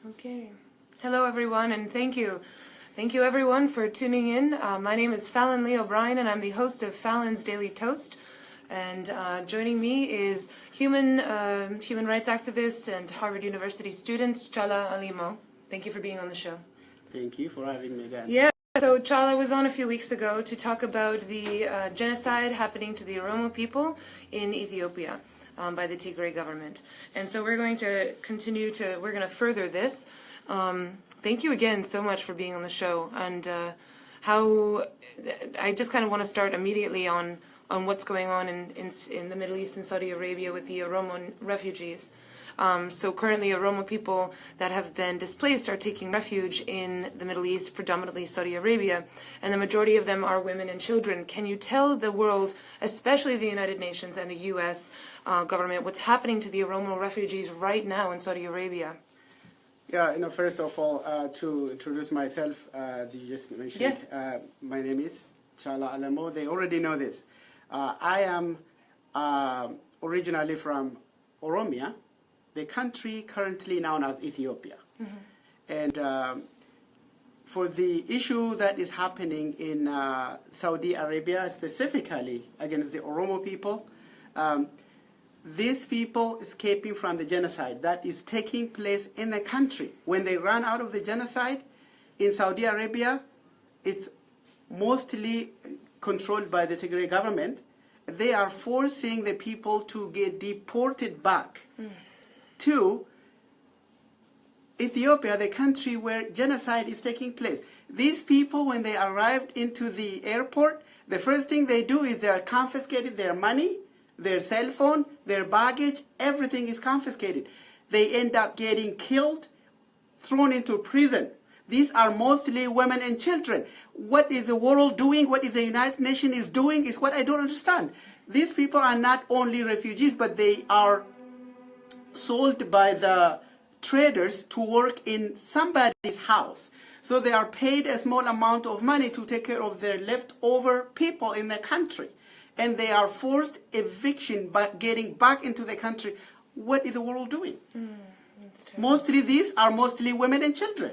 Okay. Hello, everyone, and thank you. Thank you, everyone, for tuning in. My name is Fallon Lee O'Brien, and I'm the host of Fallon's Daily Toast. And joining me is human rights activist and Harvard University student, Chala Alemo. Thank you for being on the show. Thank you for having me again. Yeah. So Chala was on a few weeks ago to talk about the genocide happening to the Oromo people in Ethiopia by the Tigray government. And so we're going to we're going to further this. Thank you again so much for being on the show. And I just kind of want to start immediately on what's going on in the Middle East and Saudi Arabia with the Oromo refugees. So currently Oromo people that have been displaced are taking refuge in the Middle East, predominantly Saudi Arabia, and the majority of them are women and children. Can you tell the world, especially the United Nations and the U.S. Government, what's happening to the Oromo refugees right now in Saudi Arabia? Yeah, first of all, to introduce myself, as you just mentioned, yes. My name is Chala Alemo. They already know this. I am originally from Oromia, the country currently known as Ethiopia. Mm-hmm. And for the issue that is happening in Saudi Arabia, specifically against the Oromo people, these people escaping from the genocide that is taking place in the country. When they run out of the genocide in Saudi Arabia, it's mostly controlled by the Tigray government. They are forcing the people to get deported back to Ethiopia, the country where genocide is taking place. These people, when they arrived into the airport, the first thing they do is they are confiscated their money, their cell phone, their baggage, everything is confiscated. They end up getting killed, thrown into prison. These are mostly women and children. What is the world doing? What is the United Nations is doing is what I don't understand. These people are not only refugees, but they are sold by the traders to work in somebody's house. So they are paid a small amount of money to take care of their leftover people in the country. And they are forced eviction by getting back into the country. What is the world doing? Mostly these are mostly women and children.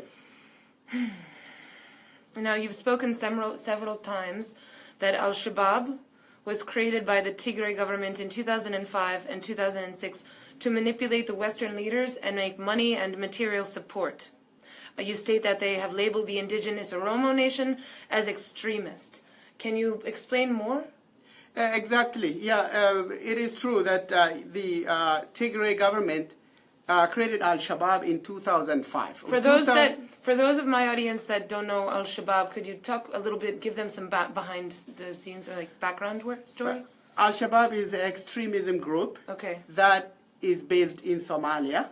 Now, you've spoken several times that AlShabaab was created by the Tigray government in 2005 and 2006 to manipulate the Western leaders and make money and material support. You state that they have labeled the indigenous Oromo nation as extremist. Can you explain more? Exactly. Yeah, it is true that the Tigray government created AlShabaab in 2005. For those of my audience that don't know AlShabaab, could you talk a little bit, give them some behind the scenes or like background story? AlShabaab is an extremism group that is based in Somalia,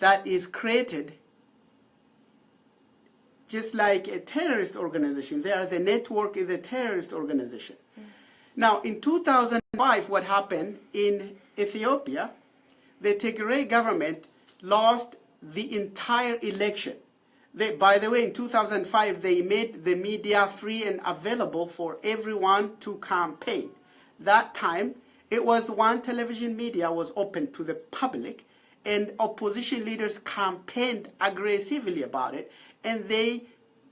that is created just like a terrorist organization. They are the network is a terrorist organization. Now, in 2005, what happened in Ethiopia, the Tigray government lost the entire election. By the way, in 2005, they made the media free and available for everyone to campaign. That time, it was one television media was open to the public, and opposition leaders campaigned aggressively about it, and they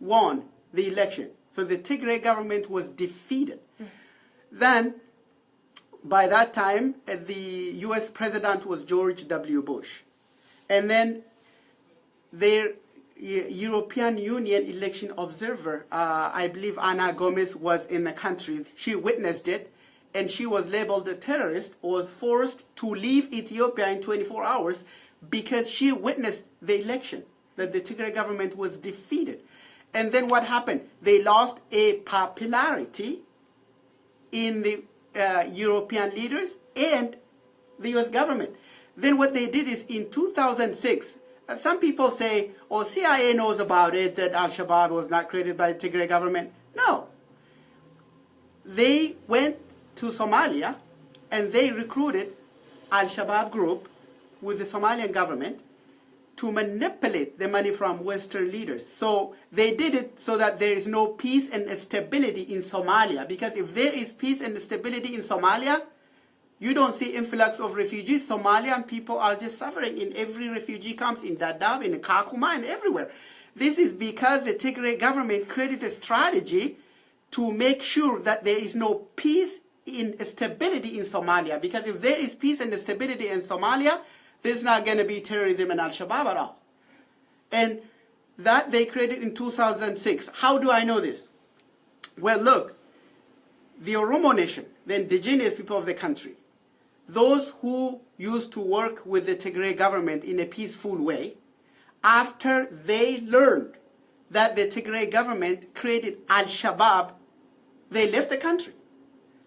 won the election. So the Tigray government was defeated. Then, by that time, the U.S. president was George W. Bush. And then their European Union election observer, I believe Ana Gomez, was in the country. She witnessed it, and she was labeled a terrorist, was forced to leave Ethiopia in 24 hours because she witnessed the election, that the Tigray government was defeated. And then what happened? They lost a popularity in the European leaders and the U.S. government. Then what they did is in 2006, some people say, oh, CIA knows about it, that AlShabaab was not created by the Tigray government. No. They went to Somalia and they recruited AlShabaab group with the Somalian government to manipulate the money from Western leaders. So they did it so that there is no peace and stability in Somalia. Because if there is peace and stability in Somalia, You don't see influx of refugees. Somalian people are just suffering in every refugee camps in Dadaab, in Kakuma, and everywhere. This is because the Tigray government created a strategy to make sure that there is no peace and stability in Somalia. Because if there is peace and stability in Somalia, there's not going to be terrorism and AlShabaab at all. And that they created in 2006. How do I know this? Well, look, the Oromo nation, the indigenous people of the country, those who used to work with the Tigray government in a peaceful way, after they learned that the Tigray government created AlShabaab, they left the country.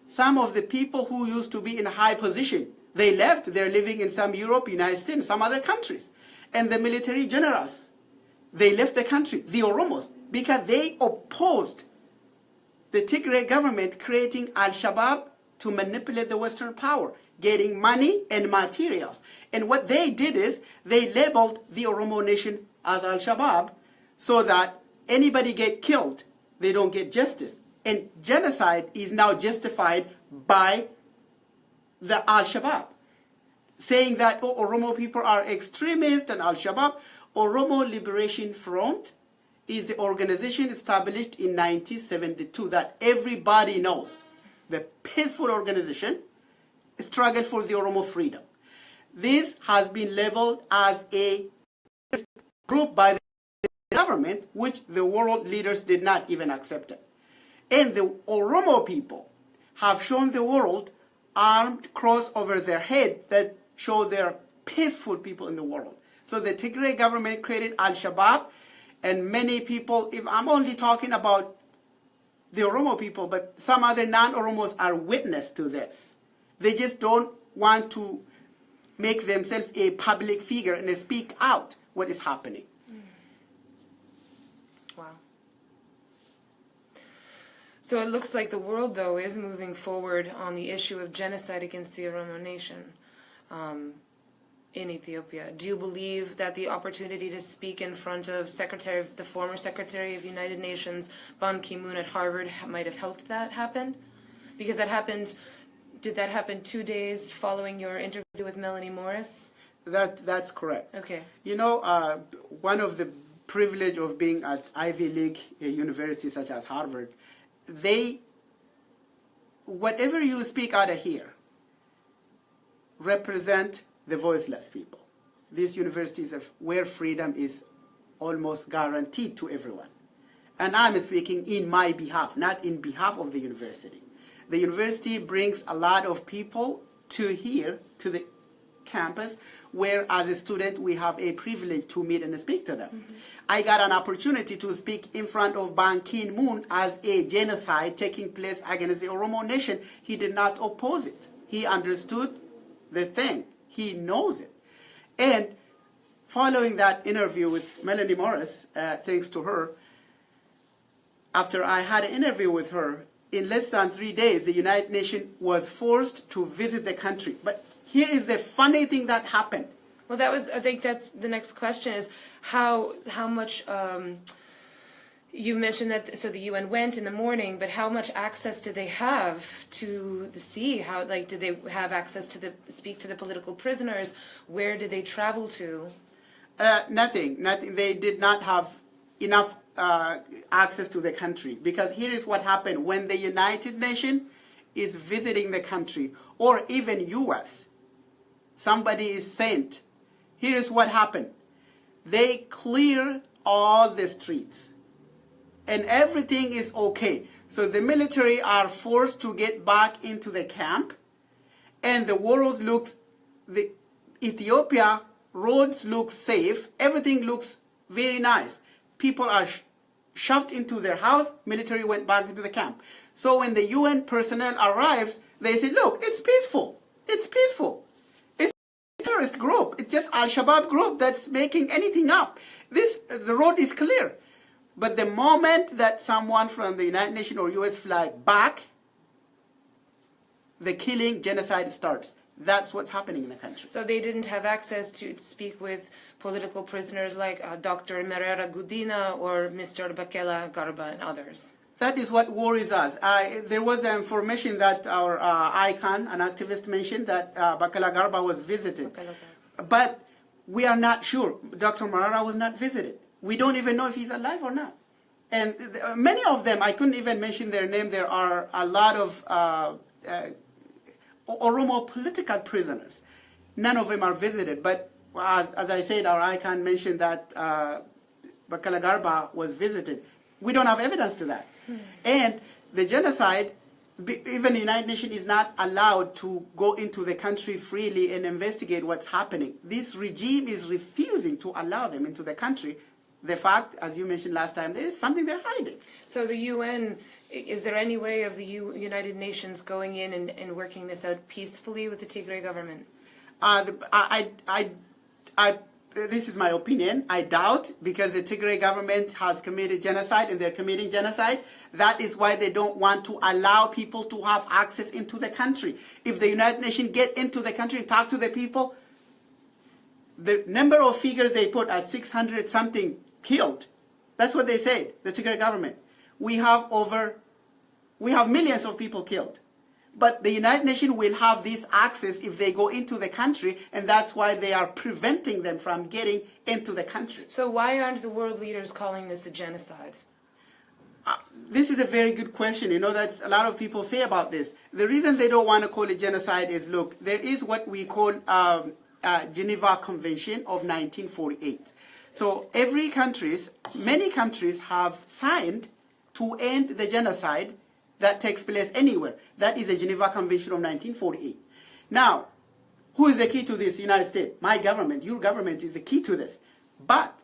Some of the people who used to be in a high position, they left. They're living in some Europe, United States, some other countries. And the military generals, they left the country, the Oromos, because they opposed the Tigray government creating AlShabaab to manipulate the Western power, getting money and materials. And what they did is they labeled the Oromo nation as AlShabaab so that anybody get killed, they don't get justice. And genocide is now justified by the AlShabaab, saying that Oromo people are extremists and AlShabaab. Oromo Liberation Front is the organization established in 1972 that everybody knows. The peaceful organization struggled for the Oromo freedom. This has been labeled as a group by the government, which the world leaders did not even accept it. And the Oromo people have shown the world armed cross over their head that show they're peaceful people in the world. So the Tigray government created AlShabaab, and many people, if I'm only talking about the Oromo people, but some other non-Oromos are witness to this. They just don't want to make themselves a public figure and speak out what is happening. Wow. So it looks like the world, though, is moving forward on the issue of genocide against the Oromo nation in Ethiopia. Do you believe that the opportunity to speak in front of the former Secretary of United Nations, KiMoon at Harvard, might have helped that happen? Because that happened, did that happen 2 days following your interview with Melanie Morris? That's correct. Okay. You know, one of the privilege of being at Ivy League universities such as Harvard, whatever you speak out of here, represent the voiceless people. These universities where freedom is almost guaranteed to everyone. And I'm speaking in my behalf, not in behalf of the university. The university brings a lot of people to here, to the campus, where as a student we have a privilege to meet and speak to them. Mm-hmm. I got an opportunity to speak in front of KiMoon as a genocide taking place against the Oromo nation. He did not oppose it. He understood the thing. He knows it. And following that interview with Melanie Morris, thanks to her, after I had an interview with her, in less than 3 days, the United Nations was forced to visit the country. But here is the funny thing that happened. Well, I think that's the next question is how much, you mentioned that, so the UN went in the morning, but how much access did they have to the sea? How, did they have access to speak to the political prisoners? Where did they travel to? Nothing. They did not have enough access to the country, because here is what happened when the United Nations is visiting the country, or even US, somebody is sent. Here is what happened. They clear all the streets and everything is okay. So the military are forced to get back into the camp, and the world looks, the Ethiopia roads look safe, everything looks very nice. People are shoved into their house, military went back into the camp. So when the UN personnel arrives, they say, look, it's peaceful. It's peaceful. It's a terrorist group. It's just AlShabaab group that's making anything up. The road is clear. But the moment that someone from the United Nations or US fly back, the killing, genocide starts. That's what's happening in the country. So they didn't have access to speak with political prisoners like Dr. Merera Gudina or Mr. Bakela Garba and others? That is what worries us. There was the information that our icon, an activist, mentioned that Bakala Garba was visited. But we are not sure. Dr. Marara was not visited. We don't even know if he's alive or not. And many of them, I couldn't even mention their name. There are a lot of Oromo political prisoners. None of them are visited. But as I said, our icon mentioned that Bakala Garba was visited. We don't have evidence to that. And the genocide, even the United Nations is not allowed to go into the country freely and investigate what's happening. This regime is refusing to allow them into the country. The fact, as you mentioned last time, there is something they're hiding. So the UN, is there any way of the United Nations going in and working this out peacefully with the Tigray government? This is my opinion. I doubt, because the Tigray government has committed genocide and they're committing genocide. That is why they don't want to allow people to have access into the country. If the United Nations get into the country and talk to the people, the number of figures they put at 600 something killed, that's what they said, the Tigray government. We have millions of people killed. But the United Nations will have this access if they go into the country, and that's why they are preventing them from getting into the country. So why aren't the world leaders calling this a genocide? This is a very good question. You know, that's a lot of people say about this. The reason they don't want to call it genocide is, look, there is what we call Geneva Convention of 1948. So many countries have signed to end the genocide that takes place anywhere. That is the Geneva Convention of 1948. Now, who is the key to this? United States. My government, your government is the key to this. But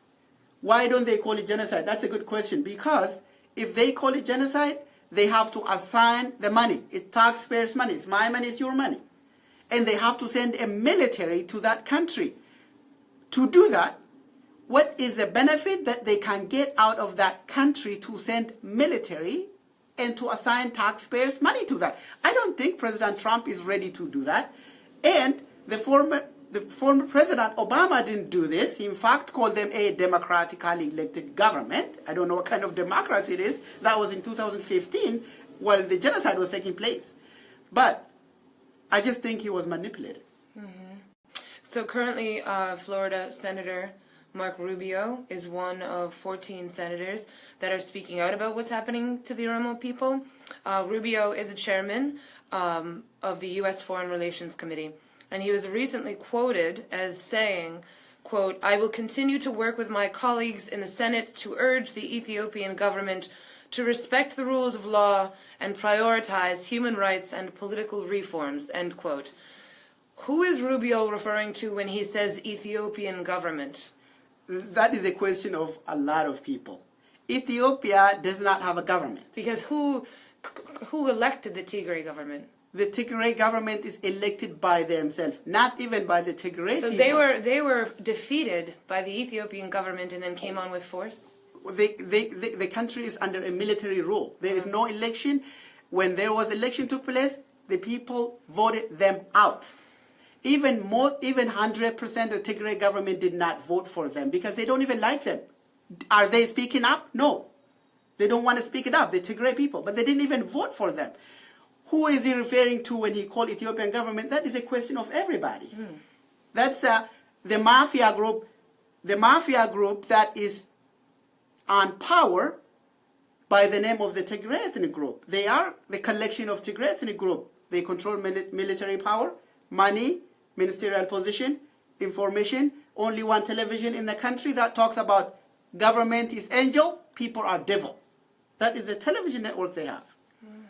why don't they call it genocide? That's a good question. Because if they call it genocide, they have to assign the money. It's taxpayers' money. It's my money, it's your money. And they have to send a military to that country. To do that, what is the benefit that they can get out of that country to send military and to assign taxpayers' money to that? I don't think President Trump is ready to do that. And the former President Obama didn't do this. He, in fact, called them a democratically elected government. I don't know what kind of democracy it is. That was in 2015 while the genocide was taking place. But I just think he was manipulated. So currently, Florida Senator Mark Rubio is one of 14 senators that are speaking out about what's happening to the Oromo people. Rubio is a chairman of the U.S. Foreign Relations Committee, and he was recently quoted as saying, quote, "I will continue to work with my colleagues in the Senate to urge the Ethiopian government to respect the rules of law and prioritize human rights and political reforms," end quote. Who is Rubio referring to when he says Ethiopian government? That is a question of a lot of people. Ethiopia does not have a government. Because who elected the Tigray government? The Tigray government is elected by themselves, not even by the Tigray people. So they were defeated by the Ethiopian government and then came on with force? The country is under a military rule. There is no election. When there was election took place, the people voted them out. Even 100% of the Tigray government did not vote for them because they don't even like them. Are they speaking up? No. They don't want to speak it up, the Tigray people, but they didn't even vote for them. Who is he referring to when he called Ethiopian government? That is a question of everybody. That's the mafia group that is on power by the name of the Tigray ethnic group. They are the collection of Tigray ethnic group. They control military power, money, ministerial position, information, only one television in the country that talks about government is angel, people are devil. That is the television network they have.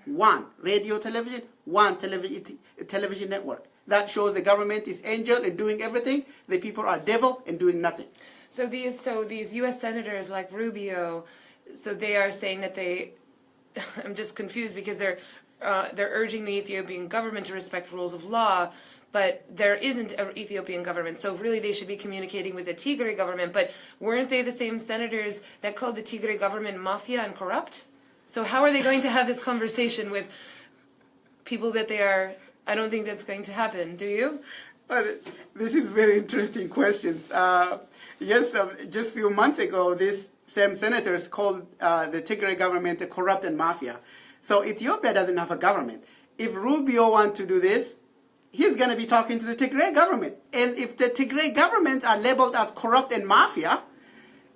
One radio television, one television network. That shows the government is angel and doing everything, the people are devil and doing nothing. So these U.S. senators like Rubio, so they are saying that I'm just confused because they're urging the Ethiopian government to respect rules of law, but there isn't an Ethiopian government, so really they should be communicating with the Tigray government. But weren't they the same senators that called the Tigray government mafia and corrupt? So how are they going to have this conversation with people that they are? I don't think that's going to happen, do you? Well, this is very interesting questions. Yes, just a few months ago, these same senators called the Tigray government a corrupt and mafia. So Ethiopia doesn't have a government. If Rubio wants to do this, he's going to be talking to the Tigray government. And if the Tigray government are labeled as corrupt and mafia,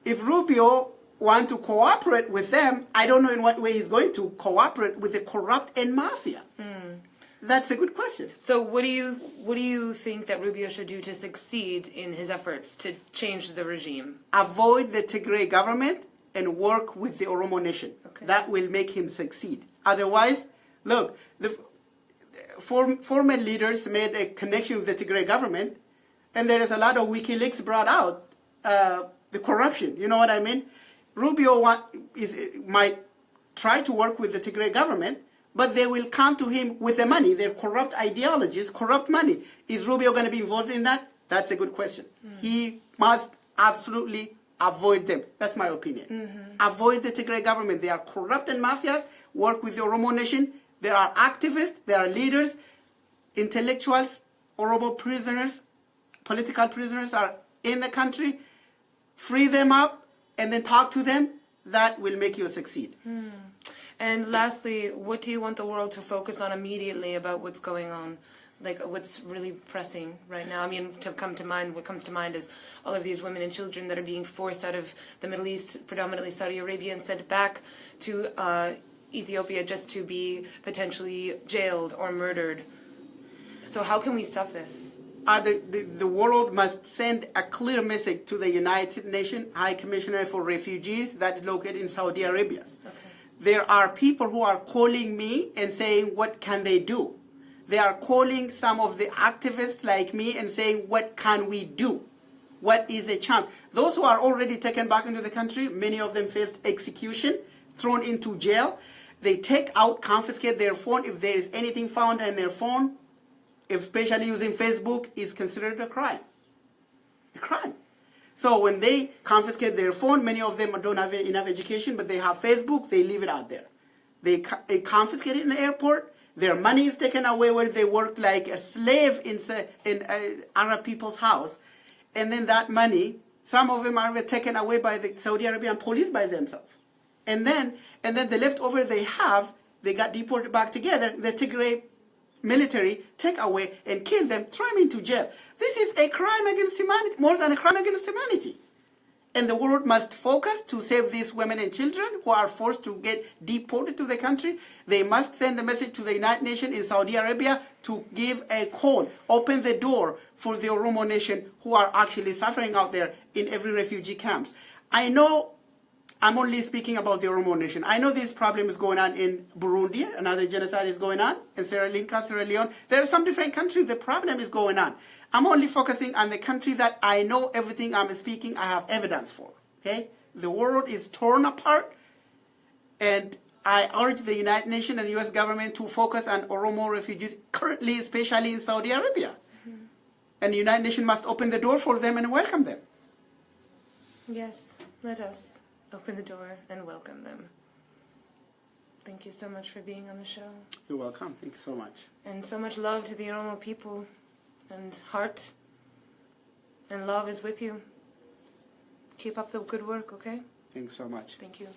if Rubio wants to cooperate with them, I don't know in what way he's going to cooperate with the corrupt and mafia. That's a good question. So what do you think that Rubio should do to succeed in his efforts to change the regime? Avoid the Tigray government and work with the Oromo nation. Okay. That will make him succeed. Otherwise, look, the former leaders made a connection with the Tigray government, and there is a lot of WikiLeaks brought out the corruption. You know what I mean? Rubio might try to work with the Tigray government, but they will come to him with the money, their corrupt ideologies, corrupt money. Is Rubio going to be involved in that? That's a good question. He must absolutely avoid them. That's my opinion. Avoid the Tigray government. They are corrupt and mafias. Work with the Oromo nation. There are activists, there are leaders, intellectuals, Oromo prisoners, political prisoners are in the country. Free them up and then talk to them. That will make you succeed. And lastly, what do you want the world to focus on immediately about what's going on? Like, what's really pressing right now? I mean, what comes to mind is all of these women and children that are being forced out of the Middle East, predominantly Saudi Arabia, and sent back to Ethiopia just to be potentially jailed or murdered. So how can we stop this? The world must send a clear message to the United Nations High Commissioner for Refugees that is located in Saudi Arabia. Okay. There are people who are calling me and saying, what can they do? They are calling some of the activists like me and saying, what can we do? What is a chance? Those who are already taken back into the country, many of them faced execution, thrown into jail. They take out, confiscate their phone. If there is anything found in their phone, especially using Facebook, is considered a crime. A crime. So when they confiscate their phone, many of them don't have enough education, but they have Facebook, they leave it out there. They confiscate it in the airport. Their money is taken away where they work like a slave in Arab people's house. And then that money, some of them are taken away by the Saudi Arabian police by themselves. And then the leftover they have, they got deported back together. The Tigray military take away and kill them, throw them into jail. This is a crime against humanity, more than a crime against humanity. And the world must focus to save these women and children who are forced to get deported to the country. They must send a message to the United Nations in Saudi Arabia to give a call, open the door for the Oromo nation who are actually suffering out there in every refugee camps. I know I'm only speaking about the Oromo nation. I know this problem is going on in Burundi, another genocide is going on, in Sierra Leone. There are some different countries the problem is going on. I'm only focusing on the country that I know everything I'm speaking, I have evidence for. Okay? The world is torn apart, and I urge the United Nations and U.S. government to focus on Oromo refugees, currently, especially in Saudi Arabia. And the United Nations must open the door for them and welcome them. Yes, let us open the door and welcome them. Thank you so much for being on the show. You're welcome. Thank you so much. And so much love to the Oromo people, and heart and love is with you. Keep up the good work, okay? Thanks so much. Thank you.